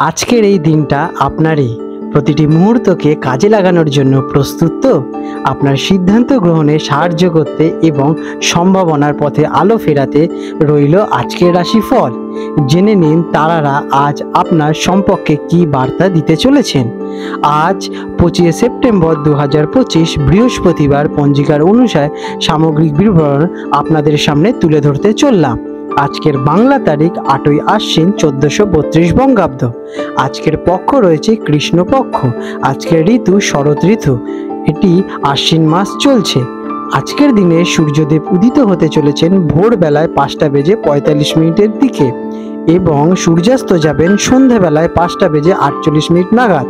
আজকের এই দিনটা আপনারই। প্রতিটি মুহূর্তকে কাজে লাগানোর জন্য প্রস্তুত তো? আপনার সিদ্ধান্ত গ্রহণে সাহায্য করতে এবং সম্ভাবনার পথে আলো ফেরাতে রইল আজকের রাশিফল। জেনে নিন তারারা আজ আপনার সম্পর্কে কী বার্তা দিতে চলেছেন। আজ 25 সেপ্টেম্বর 2025 বৃহস্পতিবার পঞ্জিকার অনুসারে সামগ্রিক বিবরণ আপনাদের সামনে তুলে ধরতে চললাম। আজকের বাংলা তারিখ 8ই আশ্বিন 1432 বঙ্গাব্দ। আজকের পক্ষ রয়েছে কৃষ্ণপক্ষ। আজকের ঋতু শরৎ ঋতু। এটি আশ্বিন মাস চলছে। আজকের দিনে সূর্যদেব উদিত হতে চলেছেন ভোরবেলায় 5:45 দিকে এবং সূর্যাস্ত যাবেন সন্ধ্যাবেলায় 5:48 নাগাদ।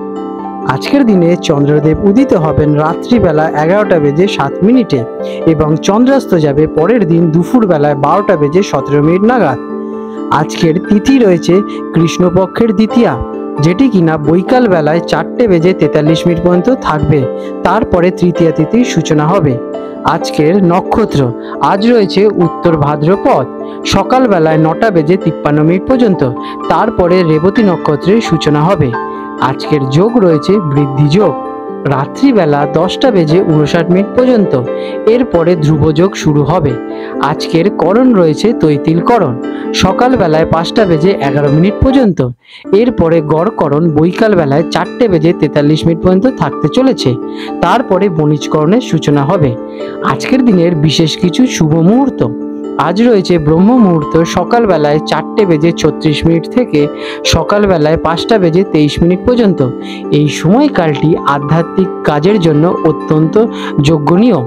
আজকের দিনে চন্দ্রদেব উদিত হবেন রাত্রিবেলা 11:07 এবং চন্দ্রাস্ত যাবে পরের দিন দুপুরবেলায় 12:17 নাগাদ। আজকের তিথি রয়েছে কৃষ্ণপক্ষের দ্বিতীয়া, যেটি কিনা বৈকাল বেলায় 4:43 পর্যন্ত থাকবে। তারপরে তৃতীয়া তিথির সূচনা হবে। আজকের নক্ষত্র আজ রয়েছে উত্তর ভাদ্রপদ, সকালবেলায় 9:53 পর্যন্ত। তারপরে রেবতী নক্ষত্রের সূচনা হবে। আজকের যোগ রয়েছে বৃদ্ধি যোগ, রাত্রিবেলা 10:59 পর্যন্ত। এরপরে ধ্রুবযোগ শুরু হবে। আজকের করণ রয়েছে তৈতিল করণ, সকালবেলায় 5:11 পর্যন্ত। এরপরে গড়করণ বৈকাল বেলায় 4:43 পর্যন্ত থাকতে চলেছে। তারপরে বণিজকরণের সূচনা হবে। আজকের দিনের বিশেষ কিছু শুভ মুহূর্ত আজ রয়েছে ব্রহ্ম মুহূর্ত সকালবেলায় 4:36 থেকে সকালবেলায় 5:23 পর্যন্ত। এই সময়কালটি আধ্যাত্মিক কাজের জন্য অত্যন্ত যোগ্যনীয়।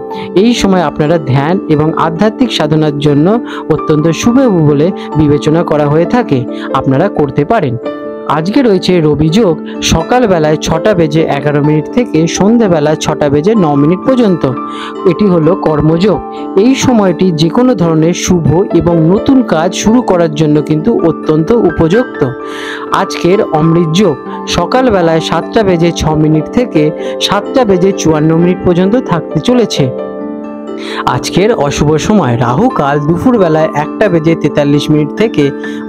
এই সময় আপনারা ধ্যান এবং আধ্যাত্মিক সাধনার জন্য অত্যন্ত শুভ বলে বিবেচনা করা হয়ে থাকে, আপনারা করতে পারেন। আজকে রয়েছে রবি যোগ সকালবেলায় 6:11 থেকে সন্ধ্যাবেলা 6:09 পর্যন্ত। এটি হলো কর্মযোগ। এই সময়টি যে কোনো ধরনের শুভ এবং নতুন কাজ শুরু করার জন্য কিন্তু অত্যন্ত উপযুক্ত। আজকের অমৃত যোগ সকালবেলায় 7:06 থেকে 7:54 পর্যন্ত থাকতে চলেছে। আজকের অশুভ সময় রাহু কাল দুপুরবেলায় 1:43 থেকে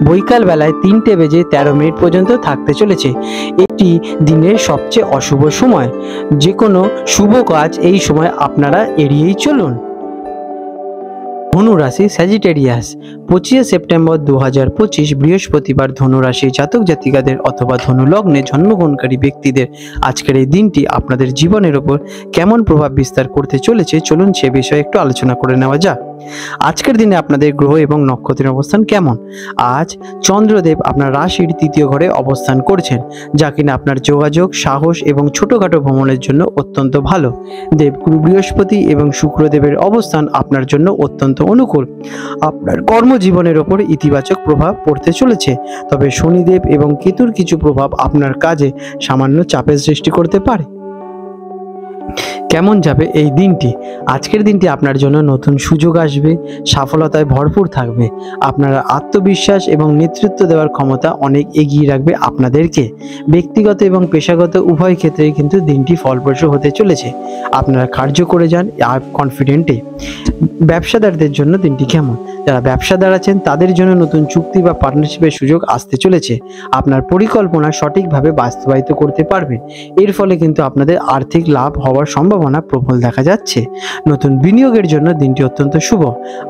বৈকাল বেলায় 3:13 পর্যন্ত থাকতে চলেছে। এটি দিনের সবচেয়ে অশুভ সময়। যে কোনো শুভ কাজ এই সময় আপনারা এড়িয়েই চলুন। ধনুরাশি স্যাজিটেরিয়াস 25 সেপ্টেম্বর 2025 বৃহস্পতিবার ধনুরাশি জাতক জাতিকাদের অথবা ধনু লগ্নে জন্মগ্রহণকারী ব্যক্তিদের আজকের এই দিনটি আপনাদের জীবনের ওপর কেমন প্রভাব বিস্তার করতে চলেছে চলুন সে বিষয়ে একটু আলোচনা করে নেওয়া যাক। আজকের দিনে আপনাদের গ্রহ এবং নক্ষত্রের অবস্থান কেমন? আজ চন্দ্রদেব আপনার রাশির 3য় ঘরে অবস্থান করছেন, যা কিনা আপনার যোগাযোগ, সাহস এবং ছোটখাটো ভ্রমণের জন্য অত্যন্ত ভালো। দেবগুরু বৃহস্পতি এবং শুক্রদেবের অবস্থান আপনার জন্য অত্যন্ত অনুকূল। আপনার কর্মজীবনের ওপর ইতিবাচক প্রভাব পড়তে চলেছে। তবে শনিদেব এবং কেতুর কিছু প্রভাব আপনার কাজে সামান্য চাপের সৃষ্টি করতে পারে। কেমন যাবে এই দিনটি? আজকের দিনটি আপনার জন্য নতুন সুযোগ আসবে, সফলতায় ভরপুর থাকবে। আপনারা আত্মবিশ্বাস এবং নেতৃত্ব দেওয়ার ক্ষমতা অনেক এগিয়ে রাখবে আপনাদেরকে। ব্যক্তিগত এবং পেশাগত উভয় ক্ষেত্রেই কিন্তু দিনটি ফলপ্রসূ হতে চলেছে। আপনারা কার্য করে যান কনফিডেন্টে। ব্যবসাদারদের জন্য দিনটি কেমন? যারা ব্যবসাদার আছেন তাদের জন্য নতুন চুক্তি বা পার্টনারশিপের সুযোগ আসতে চলেছে। আপনার পরিকল্পনা সঠিকভাবে বাস্তবায়িত করতে পারবেন। এর ফলে কিন্তু আপনাদের আর্থিক লাভ হওয়ার সম্ভাবনা প্রবল দেখা যাচ্ছে। নতুন বিনিয়োগের জন্য দিনটি অত্যন্ত শুভ।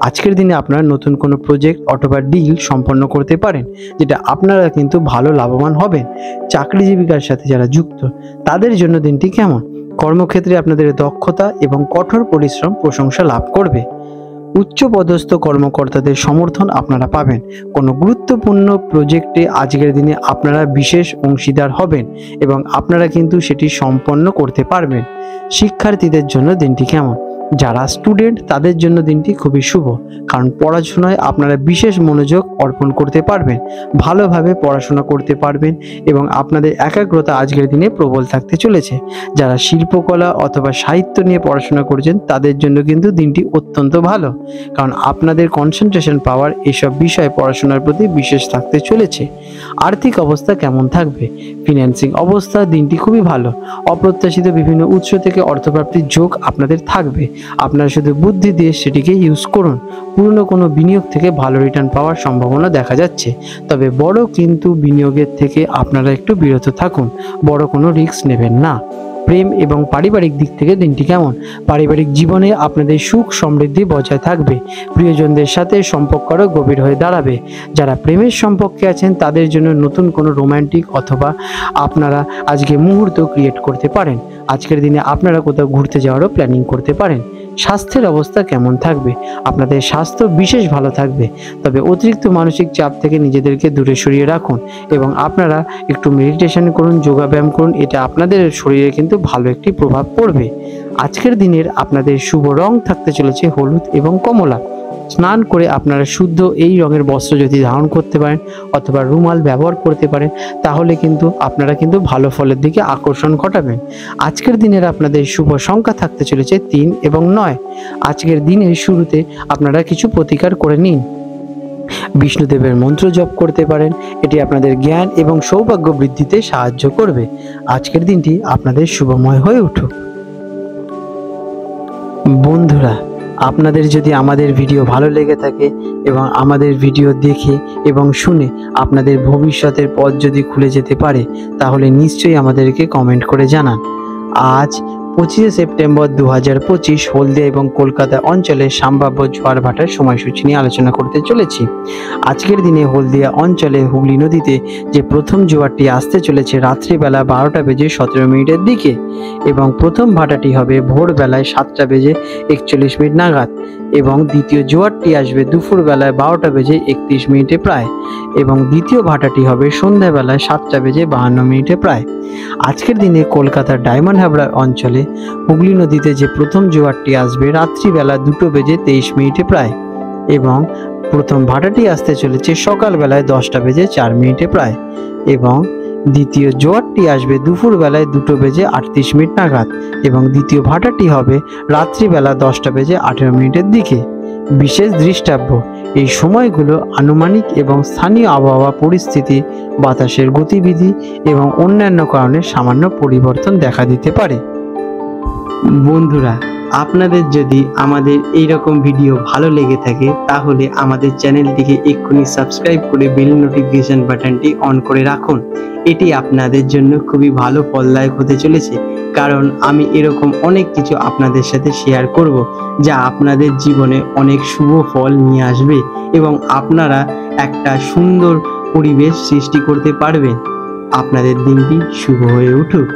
আজকের দিনে আপনারা নতুন কোনো প্রজেক্ট অথবা ডিল সম্পন্ন করতে পারেন, যেটা আপনারা কিন্তু ভালো লাভবান হবেন। চাকরি জীবিকার সাথে যারা যুক্ত তাদের জন্য দিনটি কেমন? কর্মক্ষেত্রে আপনাদের দক্ষতা এবং কঠোর পরিশ্রম প্রশংসা লাভ করবে। উচ্চপদস্থ কর্মকর্তাদের সমর্থন আপনারা পাবেন। কোনো গুরুত্বপূর্ণ প্রজেক্টে আজকের দিনে আপনারা বিশেষ অংশীদার হবেন এবং আপনারা কিন্তু সেটি সম্পন্ন করতে পারবেন। শিক্ষার্থীদের জন্য দিনটি কেমন? যারা স্টুডেন্ট তাদের জন্য দিনটি খুবই শুভ, কারণ পড়াশোনায় আপনারা বিশেষ মনোযোগ অর্পণ করতে পারবেন, ভালোভাবে পড়াশোনা করতে পারবেন এবং আপনাদের একাগ্রতা আজকের দিনে প্রবল থাকতে চলেছে। যারা শিল্পকলা অথবা সাহিত্য নিয়ে পড়াশোনা করছেন তাদের জন্য কিন্তু দিনটি অত্যন্ত ভালো, কারণ আপনাদের কনসেন্ট্রেশন পাওয়ার এসব বিষয়ে পড়াশোনার প্রতি বিশেষ থাকতে চলেছে। আর্থিক অবস্থা কেমন থাকবে? ফিন্যান্সিং অবস্থা দিনটি খুবই ভালো। অপ্রত্যাশিত বিভিন্ন উৎস থেকে অর্থপ্রাপ্তির যোগ আপনাদের থাকবে। আপনারা শুধু বুদ্ধি দিয়ে সেটিকে ইউজ করুন। পুরনো কোনো বিনিয়োগ থেকে ভালো রিটার্ন পাওয়ার সম্ভাবনা দেখা যাচ্ছে, তবে বড় কিন্তু বিনিয়োগের থেকে আপনারা একটু বিরত থাকুন, বড় কোনো রিস্ক নেবেন না। প্রেম এবং পারিবারিক দিক থেকে দিনটি কেমন? পারিবারিক জীবনে আপনাদের সুখ সমৃদ্ধি বজায় থাকবে, প্রিয়জনদের সাথে সম্পর্ক আরও গভীর হয়ে দাঁড়াবে। যারা প্রেমের সম্পর্কে আছেন তাদের জন্য নতুন কোনো রোমান্টিক অথবা আপনারা আজকে মুহূর্ত ক্রিয়েট করতে পারেন। আজকের দিনে আপনারা কোথাও ঘুরতে যাওয়ারও প্ল্যানিং করতে পারেন। স্বাস্থ্যের অবস্থা কেমন থাকবে? আপনাদের স্বাস্থ্য বিশেষ ভালো থাকবে, তবে অতিরিক্ত মানসিক চাপ থেকে নিজেদেরকে দূরে সরিয়ে রাখুন এবং আপনারা একটু মেডিটেশন করুন, যোগাব্যায়াম করুন, এটা আপনাদের শরীরে কিন্তু ভালো একটি প্রভাব পড়বে। আজকের দিনের আপনাদের শুভ রং থাকতে চলেছে হলুদ এবং কমলা। স্নান করে আপনারা শুদ্ধ এই রঙের বস্ত্র যদি ধারণ করতে পারেন অথবা রুমাল ব্যবহার করতে পারেন, তাহলে কিন্তু আপনারা কিন্তু ভালো ফলের দিকে আকর্ষণ ঘটাবেন। আজকের দিনের আপনাদের শুভ সংখ্যা থাকতে চলেছে 3 এবং 9। আজকের দিনের শুরুতে আপনারা কিছু প্রতিকার করে নিন। বিষ্ণুদেবের মন্ত্র জপ করতে পারেন, এটি আপনাদের জ্ঞান এবং সৌভাগ্য বৃদ্ধিতে সাহায্য করবে। আজকের দিনটি আপনাদের শুভময় হয়ে উঠুক। বন্ধুরা, আপনাদের যদি আমাদের ভিডিও ভালো লেগে থাকে এবং আমাদের ভিডিও দেখে এবং শুনে আপনাদের ভবিষ্যতের পথ যদি খুলে যেতে পারে, তাহলে নিশ্চয়ই আমাদেরকে কমেন্ট করে জানান। আজ 25 সেপ্টেম্বর 2025 হলদিয়া এবং কলকাতা অঞ্চলে সম্ভাব্য ঝড় ভাটার সময়সূচি নিয়ে আলোচনা করতে চলেছি। আজকের দিনে হলদিয়া অঞ্চলে হুগলি নদীতে যে প্রথম জোয়ারটি আসতে চলেছে রাত্রিবেলা 12:17 দিকে এবং প্রথম ভাটাটি হবে ভোরবেলায় 7:41 নাগাদ এবং দ্বিতীয় জোয়ারটি আসবে দুপুরবেলায় 12:31 প্রায় এবং দ্বিতীয় ভাটাটি হবে সন্ধ্যাবেলায় 7:52 প্রায়। আজকের দিনে কলকাতার ডায়মন্ড হারবার অঞ্চলে হুগলি নদীতে যে প্রথম জোয়ারটি আসবে রাত্রিবেলা 2:23 প্রায় এবং প্রথম ভাটাটি আসতে চলেছে সকালবেলায় 10:04 প্রায় এবং দ্বিতীয় জোয়ারটি আসবে দুপুরবেলায় 2:38 নাগাদ এবং দ্বিতীয় ভাটাটি হবে রাত্রিবেলা 10:18 দিকে। বিশেষ দৃষ্টাব্য, এই সময়গুলো আনুমানিক এবং স্থানীয় আবহাওয়া পরিস্থিতি, বাতাসের গতিবিধি এবং অন্যান্য কারণে সামান্য পরিবর্তন দেখা দিতে পারে। বন্ধুরা, আপনাদের যদি আমাদের এই রকম ভিডিও ভালো লেগে থাকে তাহলে আমাদের চ্যানেলটিকে এক্ষুনি সাবস্ক্রাইব করে বেল নোটিফিকেশন বাটনটি অন করে রাখুন। এটি আপনাদের জন্য খুবই ভালো ফলদায়ক হতে চলেছে, কারণ আমি এরকম অনেক কিছু আপনাদের সাথে শেয়ার করব যা আপনাদের জীবনে অনেক শুভ ফল নিয়ে আসবে এবং আপনারা একটা সুন্দর পরিবেশ সৃষ্টি করতে পারবেন। আপনাদের দিনটি শুভ হয়ে উঠুক।